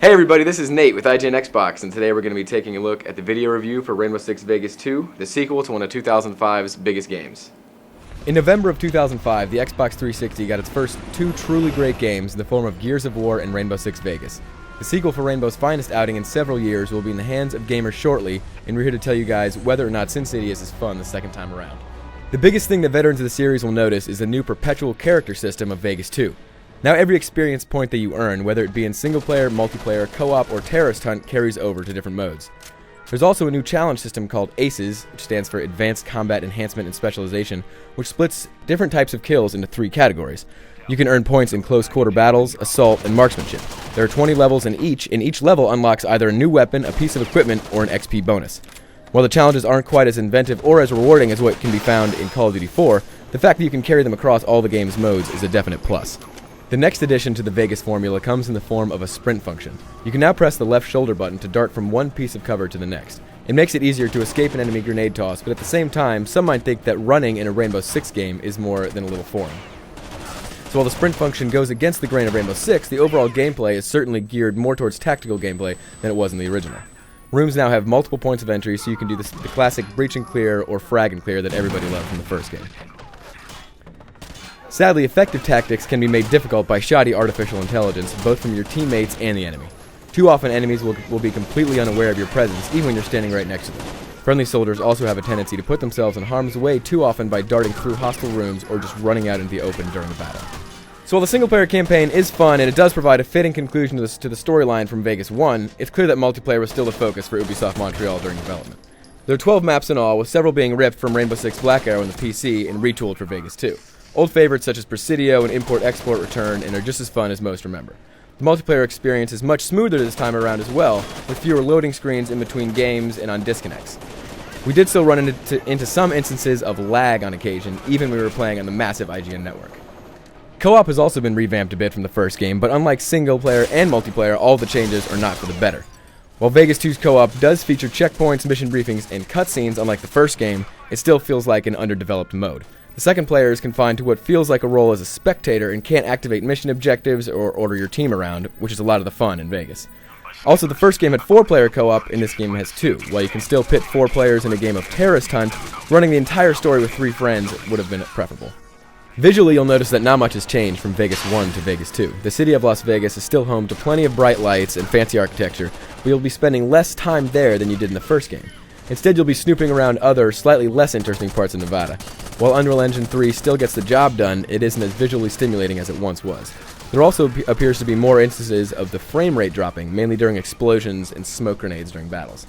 Hey everybody, this is Nate with IGN Xbox, and today we're going to be taking a look at the video review for Rainbow Six Vegas 2, the sequel to one of 2005's biggest games. In November of 2005, the Xbox 360 got its first two truly great games in the form of Gears of War and Rainbow Six Vegas. The sequel for Rainbow's finest outing in several years will be in the hands of gamers shortly, and we're here to tell you guys whether or not Sin City is as fun the second time around. The biggest thing that veterans of the series will notice is the new perpetual character system of Vegas 2. Now every experience point that you earn, whether it be in single-player, multiplayer, co-op, or terrorist hunt, carries over to different modes. There's also a new challenge system called ACES, which stands for Advanced Combat Enhancement and Specialization, which splits different types of kills into three categories. You can earn points in close-quarter battles, assault, and marksmanship. There are 20 levels in each, and each level unlocks either a new weapon, a piece of equipment, or an XP bonus. While the challenges aren't quite as inventive or as rewarding as what can be found in Call of Duty 4, the fact that you can carry them across all the game's modes is a definite plus. The next addition to the Vegas formula comes in the form of a sprint function. You can now press the left shoulder button to dart from one piece of cover to the next. It makes it easier to escape an enemy grenade toss, but at the same time, some might think that running in a Rainbow Six game is more than a little foreign. So while the sprint function goes against the grain of Rainbow Six, the overall gameplay is certainly geared more towards tactical gameplay than it was in the original. Rooms now have multiple points of entry, so you can do the classic breach and clear or frag and clear that everybody loved from the first game. Sadly, effective tactics can be made difficult by shoddy artificial intelligence, both from your teammates and the enemy. Too often enemies will be completely unaware of your presence, even when you're standing right next to them. Friendly soldiers also have a tendency to put themselves in harm's way too often by darting through hostile rooms or just running out into the open during the battle. So while the single-player campaign is fun and it does provide a fitting conclusion to the storyline from Vegas 1, it's clear that multiplayer was still the focus for Ubisoft Montreal during development. There are 12 maps in all, with several being ripped from Rainbow Six Black Arrow on the PC and retooled for Vegas 2. Old favorites such as Presidio and Import-Export return and are just as fun as most remember. The multiplayer experience is much smoother this time around as well, with fewer loading screens in between games and on disconnects. We did still run into some instances of lag on occasion, even when we were playing on the massive IGN network. Co-op has also been revamped a bit from the first game, but unlike single-player and multiplayer, all the changes are not for the better. While Vegas 2's co-op does feature checkpoints, mission briefings, and cutscenes unlike the first game, it still feels like an underdeveloped mode. The second player is confined to what feels like a role as a spectator and can't activate mission objectives or order your team around, which is a lot of the fun in Vegas. Also, the first game had 4-player co-op, and this game has 2. While you can still pit 4 players in a game of terrorist hunt, running the entire story with 3 friends would have been preferable. Visually, you'll notice that not much has changed from Vegas 1 to Vegas 2. The city of Las Vegas is still home to plenty of bright lights and fancy architecture, but you'll be spending less time there than you did in the first game. Instead, you'll be snooping around other, slightly less interesting parts of Nevada. While Unreal Engine 3 still gets the job done, it isn't as visually stimulating as it once was. There also appears to be more instances of the frame rate dropping, mainly during explosions and smoke grenades during battles.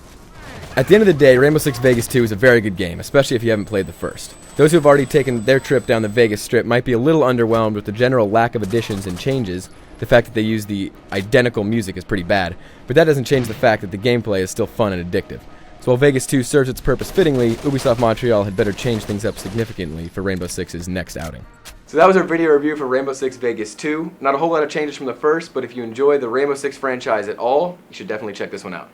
At the end of the day, Rainbow Six Vegas 2 is a very good game, especially if you haven't played the first. Those who have already taken their trip down the Vegas Strip might be a little underwhelmed with the general lack of additions and changes. The fact that they use the identical music is pretty bad, but that doesn't change the fact that the gameplay is still fun and addictive. So while Vegas 2 serves its purpose fittingly, Ubisoft Montreal had better change things up significantly for Rainbow Six's next outing. So that was our video review for Rainbow Six Vegas 2. Not a whole lot of changes from the first, but if you enjoy the Rainbow Six franchise at all, you should definitely check this one out.